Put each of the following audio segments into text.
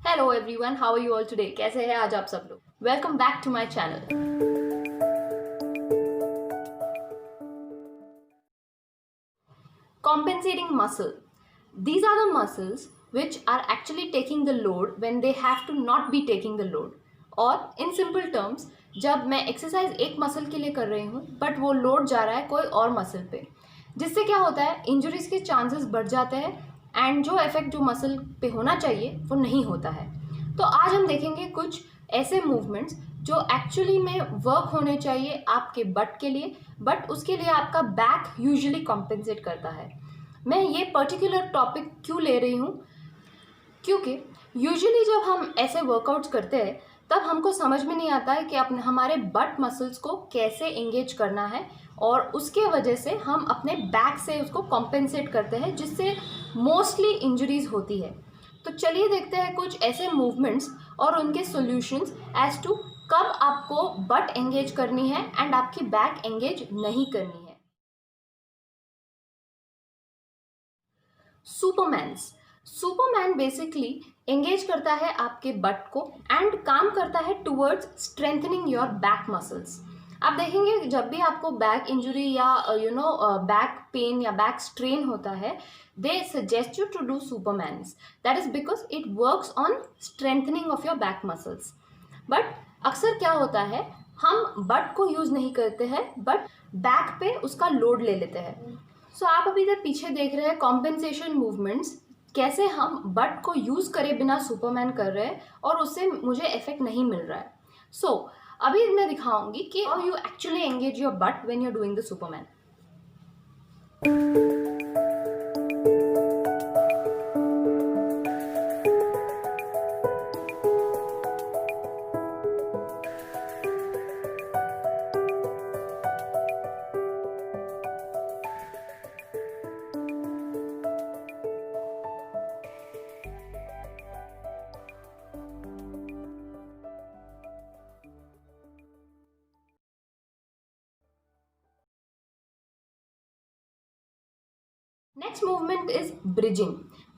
Hello everyone, how are you all today? कैसे हैं आज आप सब लोग? Welcome back to my channel. Compensating muscle. These are the muscles which are actually taking the load when they have to not be taking the load. और in simple terms, जब मैं exercise एक मसल के लिए कर रही हूँ but वो लोड जा रहा है कोई और मसल पे, जिससे क्या होता है, इंजरीज के चांसेस बढ़ जाते हैं एंड जो इफेक्ट जो मसल पे होना चाहिए वो नहीं होता है। तो आज हम देखेंगे कुछ ऐसे मूवमेंट्स जो एक्चुअली में वर्क होने चाहिए आपके बट के लिए, बट उसके लिए आपका बैक यूजुअली कॉम्पेंसेट करता है। मैं ये पर्टिकुलर टॉपिक क्यों ले रही हूँ? क्योंकि यूजुअली जब हम ऐसे वर्कआउट्स करते हैं तब हमको समझ में नहीं आता है कि अपने हमारे बट मसल्स को कैसे एंगेज करना है, और उसके वजह से हम अपने बैक से उसको कॉम्पेंसेट करते हैं, जिससे मोस्टली इंजरीज होती है। तो चलिए देखते हैं कुछ ऐसे मूवमेंट्स और उनके सॉल्यूशंस एज टू कब आपको बट एंगेज करनी है एंड आपकी बैक एंगेज नहीं करनी है। सुपरमैन बेसिकली एंगेज करता है आपके बट को एंड काम करता है towards strengthening your back muscles. आप देखेंगे जब भी आपको बैक इंजरी या बैक पेन या बैक स्ट्रेन होता है, they suggest you to do supermans. That is because it works on strengthening of your back muscles. But अक्सर क्या होता है, हम बट को यूज नहीं करते हैं बट बैक पे उसका लोड ले लेते हैं। सो आप अभी इधर पीछे देख रहे हैं कॉम्पेंसेशन मूवमेंट्स, कैसे हम बट को यूज करे बिना सुपरमैन कर रहे हैं और उससे मुझे इफेक्ट नहीं मिल रहा है। सो अभी मैं दिखाऊंगी कि how you actually engage your butt when you are doing the superman. Next movement is bridging.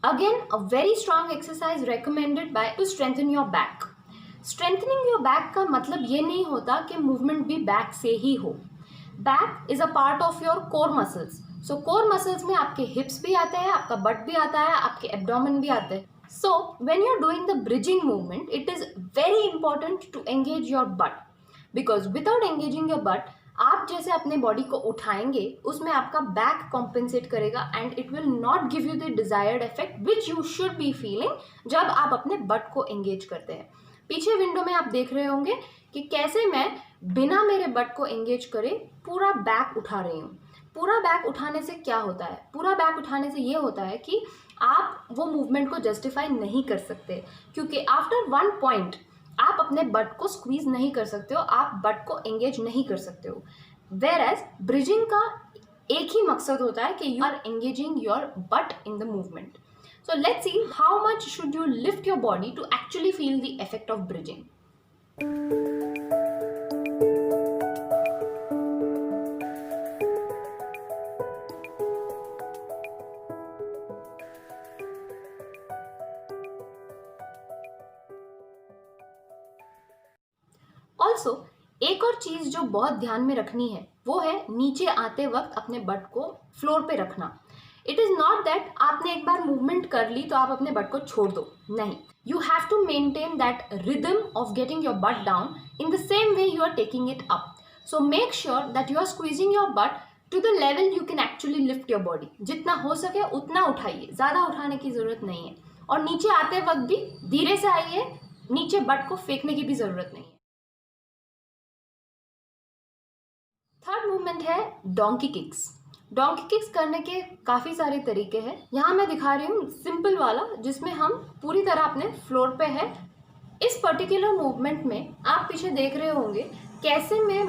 Again, a very strong exercise recommended by to strengthen your back. Strengthening your back का मतलब ये नहीं होता कि movement भी back से ही हो. Back is a part of your core muscles. So core muscles में आपके hips भी आते हैं, आपका butt भी आता है, आपके abdomen भी आते हैं. So when you're doing the bridging movement, it is very important to engage your butt, because without engaging your butt, आप जैसे अपने बॉडी को उठाएंगे उसमें आपका बैक कॉम्पेंसेट करेगा and it will not give you the desired effect which you should be feeling जब आप अपने बट को एंगेज करते हैं। पीछे विंडो में आप देख रहे होंगे कि कैसे मैं बिना मेरे बट को एंगेज करे पूरा बैक उठा रही हूँ। पूरा बैक उठाने से क्या होता है? पूरा बैक उठाने से ये होता है कि आप वो मूवमेंट को जस्टिफाई नहीं कर सकते, क्योंकि आफ्टर वन पॉइंट आप अपने बट को स्क्वीज नहीं कर सकते हो, आप बट को एंगेज नहीं कर सकते हो। वेयर एज ब्रिजिंग का एक ही मकसद होता है कि you are engaging your butt in the movement. So let's see how much should you lift your body to actually feel the effect of bridging. Also एक और चीज जो बहुत ध्यान में रखनी है वो है नीचे आते वक्त अपने बट को फ्लोर पे रखना। इट इज नॉट दैट आपने एक बार मूवमेंट कर ली तो आप अपने बट को छोड़ दो, नहीं। You have to maintain that rhythm of getting your butt down in the same way you are taking it up. So make sure that you are squeezing your butt to the level you can actually lift your body. जितना हो सके उतना उठाइए, ज्यादा उठाने की जरूरत नहीं है। और नीचे आते वक्त भी धीरे से आइए, नीचे बट को फेंकने की भी जरूरत नहीं है। थर्ड मूवमेंट है डोंकी किक्स। डोंकी किक्स करने के काफ़ी सारे तरीके हैं। यहाँ मैं दिखा रही हूँ सिंपल वाला, जिसमें हम पूरी तरह अपने फ्लोर पे है। इस पर्टिकुलर मूवमेंट में आप पीछे देख रहे होंगे कैसे मैं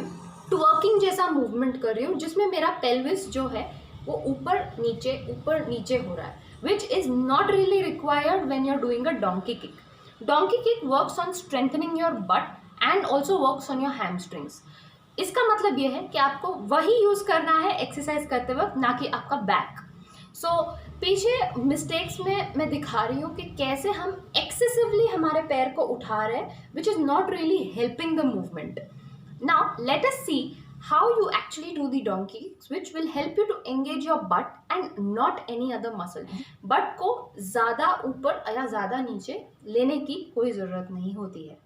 ट्वर्किंग जैसा मूवमेंट कर रही हूँ, जिसमें मेरा पेल्विस जो है वो ऊपर नीचे हो रहा है, which is not really required when you are doing a donkey kick. Donkey kick works on strengthening your butt and also works on your hamstrings. इसका मतलब ये है कि आपको वही यूज करना है एक्सरसाइज करते वक्त, ना कि आपका बैक। सो पीछे मिस्टेक्स में मैं दिखा रही हूँ कि कैसे हम एक्सेसिवली हमारे पैर को उठा रहे हैं, which is not really helping the movement. Now let us see how you actually do the donkey, which will help you to engage your butt and not any other muscle. butt को ज़्यादा ऊपर या ज़्यादा नीचे लेने की कोई ज़रूरत नहीं होती है.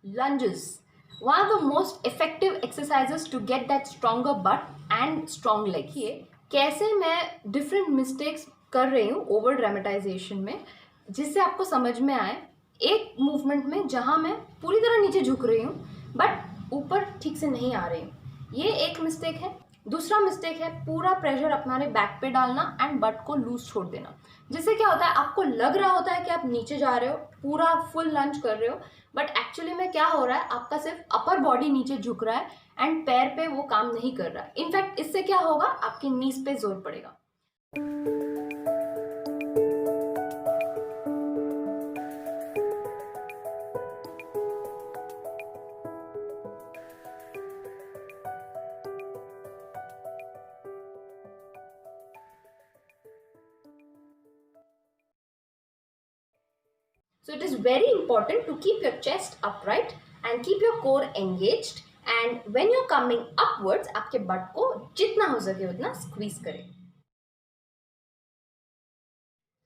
Lunges, one of the most effective exercises to get that stronger butt and strong leg. ये कैसे मैं different mistakes कर रही हूँ ओवर ड्रामेटाइजेशन में, जिससे आपको समझ में आए. एक मूवमेंट में जहाँ मैं पूरी तरह नीचे झुक रही हूँ बट ऊपर ठीक से नहीं आ रही हूँ, ये एक मिस्टेक है. दूसरा मिस्टेक है पूरा प्रेशर अपने बैक पे डालना एंड बट को लूज छोड़ देना, जिससे क्या होता है आपको लग रहा होता है कि आप नीचे जा रहे हो, पूरा फुल लंज कर रहे हो, बट एक्चुअली में क्या हो रहा है आपका सिर्फ अपर बॉडी नीचे झुक रहा है एंड पैर पे वो काम नहीं कर रहा है. इनफैक्ट इससे क्या होगा, आपकी नीज पे जोर पड़ेगा. So it is very important to keep your chest upright and keep your core engaged, and when you're coming upwards आपके butt को जितना हो सके उतना squeeze करें.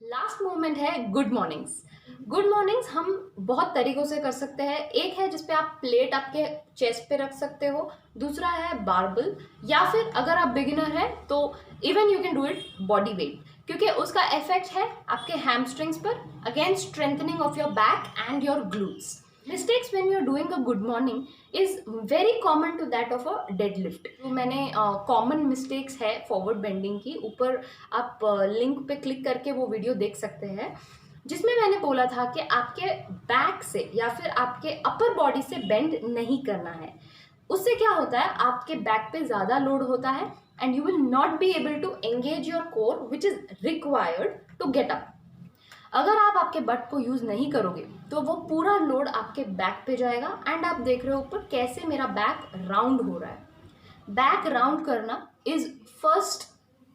लास्ट मूवमेंट है गुड मॉर्निंग्स. गुड मॉर्निंग्स हम बहुत तरीकों से कर सकते हैं. एक है जिसपे आप प्लेट आपके चेस्ट पे रख सकते हो, दूसरा है बारबल, या फिर अगर आप बिगिनर है तो even you can do it body weight, क्योंकि उसका इफेक्ट है आपके हैमस्ट्रिंग्स पर, again strengthening of your back and your glutes. Mistakes when you are doing a good morning is very common to that of a deadlift. तो मैंने common mistakes है forward bending की, ऊपर आप लिंक पे क्लिक करके वो वीडियो देख सकते हैं, जिसमें मैंने बोला था कि आपके बैक से या फिर आपके अपर बॉडी से बेंड नहीं करना है. उससे क्या होता है आपके बैक पे ज़्यादा लोड होता है and you will not be able to engage your core which is required to get up. अगर आप आपके बट को यूज़ नहीं करोगे तो वो पूरा लोड आपके बैक पे जाएगा एंड आप देख रहे हो ऊपर कैसे मेरा बैक राउंड हो रहा है. बैक राउंड करना is first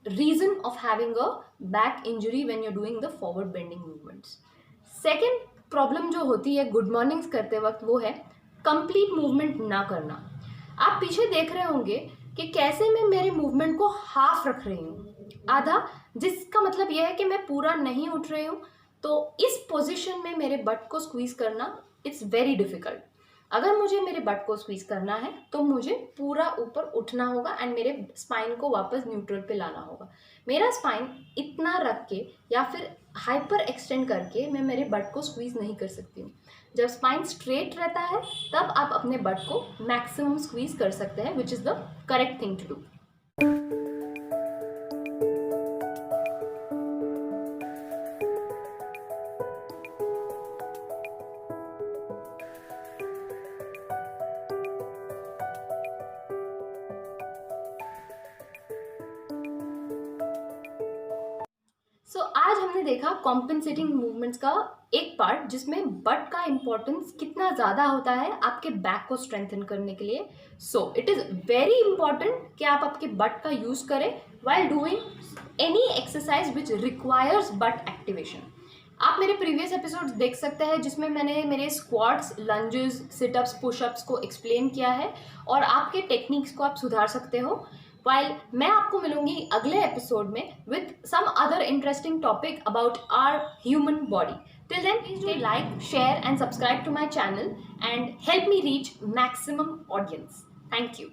reason of having a back injury when you are doing the forward bending movements. Second problem जो होती है गुड मॉर्निंग्स करते वक्त वो है कंप्लीट मूवमेंट ना करना. आप पीछे देख रहे होंगे कि कैसे मैं मेरे मूवमेंट को हाफ रख रही हूँ, आधा, जिसका मतलब यह है कि मैं पूरा नहीं उठ रही हूँ. तो इस पोजीशन में मेरे बट को स्क्वीज़ करना इट्स वेरी डिफ़िकल्ट. अगर मुझे मेरे बट को स्क्वीज़ करना है तो मुझे पूरा ऊपर उठना होगा एंड मेरे स्पाइन को वापस न्यूट्रल पे लाना होगा. मेरा स्पाइन इतना रख के या फिर हाइपर एक्सटेंड करके मैं मेरे बट को स्क्वीज़ नहीं कर सकती हूँ. जब स्पाइन स्ट्रेट रहता है तब आप अपने बट को मैक्सिमम स्क्वीज़ कर सकते हैं, which is the correct thing to do. So आज हमने देखा कॉम्पेंसेटिंग मूवमेंट्स का एक पार्ट, जिसमें बट का इम्पोर्टेंस कितना ज़्यादा होता है आपके बैक को स्ट्रेंथन करने के लिए. So it is very important कि आप आपके बट का यूज़ करें while doing any exercise which requires but activation. आप मेरे प्रीवियस एपिसोड्स देख सकते हैं जिसमें मैंने मेरे स्क्वाट्स, लंजेस, सिटअप्स, पुशअप्स को एक्सप्लेन किया है और आपके टेक्निक्स को आप सुधार सकते हो. while मैं आपको मिलूंगी अगले एपिसोड में with some other interesting topic about our human body. Till then, please do like, share and subscribe to my channel and help me reach maximum audience. Thank you.